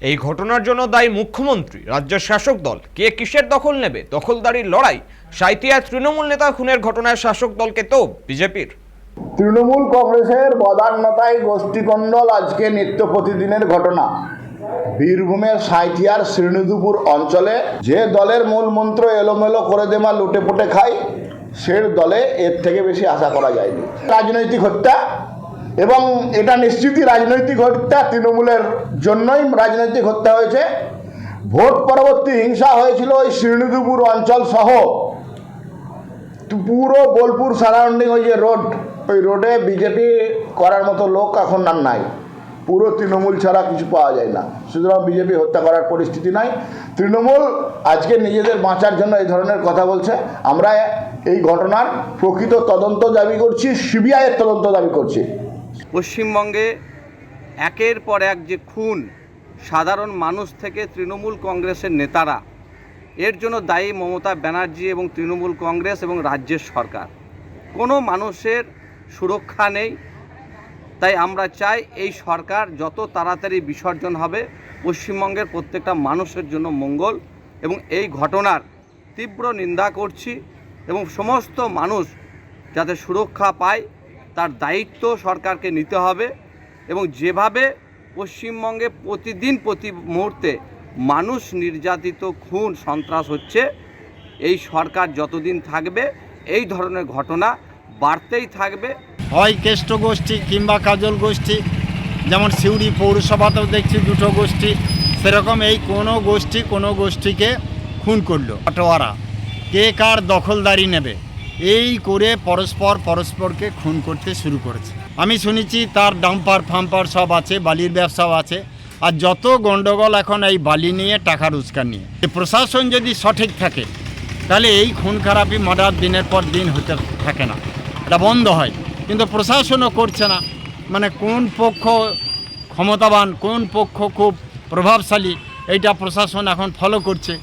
এই ঘটনার জন্য দায়ী মুখ্যমন্ত্রী, রাজ্যের শাসক দল। কে কিসের দখল নেবে? দখলদারির লড়াই। সাঁইথিয়ায় তৃণমূল নেতা খুনের ঘটনায় শাসক দলকে তোপ বিজেপির। তৃণমূল কংগ্রেসের বদান্যতায় গোষ্ঠীকন্দল আজকে নিত্য প্রতিদিনের ঘটনা। বীরভূমের সাঁইথিয়ার শ্রীনিধিপুর অঞ্চলে যে দলের মূল মন্ত্র এলোমেলো করে দেমা লুটে পুটে খায়, সে দলে এর থেকে বেশি আশা করা যায়নি। রাজনৈতিক হত্যা, এবং এটা নিশ্চিতই রাজনৈতিক হত্যা। তৃণমূলের জন্যই রাজনৈতিক হত্যা হয়েছে। ভোট পরবর্তী হিংসা হয়েছিল ওই শ্রীনিধিপুর অঞ্চল সহ পুরো বোলপুর সারাউন্ডিং, ওই যে রোড, ওই রোডে বিজেপি করার মতো লোক এখন আর নাই। পুরো তৃণমূল ছাড়া কিছু পাওয়া যায় না। সুতরাং বিজেপি হত্যা করার পরিস্থিতি নাই। তৃণমূল আজকে নিজেদের বাঁচার জন্য এই ধরনের কথা বলছে। আমরা এই ঘটনার প্রকৃত তদন্ত দাবি করছি, সিবিআইয়ের তদন্ত দাবি করছি। পশ্চিমবঙ্গে একের পর এক যে খুন, সাধারণ মানুষ থেকে তৃণমূল কংগ্রেসের নেতারা, এর জন্য দায়ী মমতা ব্যানার্জি এবং তৃণমূল কংগ্রেস এবং রাজ্যের সরকার। কোনো মানুষের সুরক্ষা নেই। তাই আমরা চাই এই সরকার যত তাড়াতাড়ি বিসর্জন হবে, পশ্চিমবঙ্গের প্রত্যেকটা মানুষের জন্য মঙ্গল। এবং এই ঘটনার তীব্র নিন্দা করছি এবং সমস্ত মানুষ যাতে সুরক্ষা পায় তার দায়িত্ব সরকারকে নিতে হবে। এবং যেভাবে পশ্চিমবঙ্গে প্রতিদিন প্রতি মুহূর্তে মানুষ নির্যাতিত, খুন, সন্ত্রাস হচ্ছে, এই সরকার যতদিন থাকবে এই ধরনের ঘটনা বাড়তেই থাকবে। হয় কেষ্ট গোষ্ঠী কিংবা কাজল গোষ্ঠী, যেমন সিউড়ি পৌরসভাতেও দেখছি দুটো গোষ্ঠী, সেরকম এই কোনো গোষ্ঠীকে খুন করলো। পাটোয়ারা কে কার দখলদারি নেবে এই করে পরস্পরকে খুন করতে শুরু করেছে। আমি শুনেছি তার ডাম্পার ফাম্পার সব আছে, বালির ব্যবসাও আছে। আর যত গণ্ডগোল এখন এই বালি নিয়ে, টাকার রোজগার নিয়ে। প্রশাসন যদি সঠিক থাকে তাহলে এই খুন খারাপি, মার্ডার দিনের পর দিন হতে থাকে না, এটা বন্ধ হয়। কিন্তু প্রশাসনও করছে না। মানে কোন পক্ষ ক্ষমতাবান, কোন পক্ষ খুব প্রভাবশালী, এইটা প্রশাসন এখন ফলো করছে।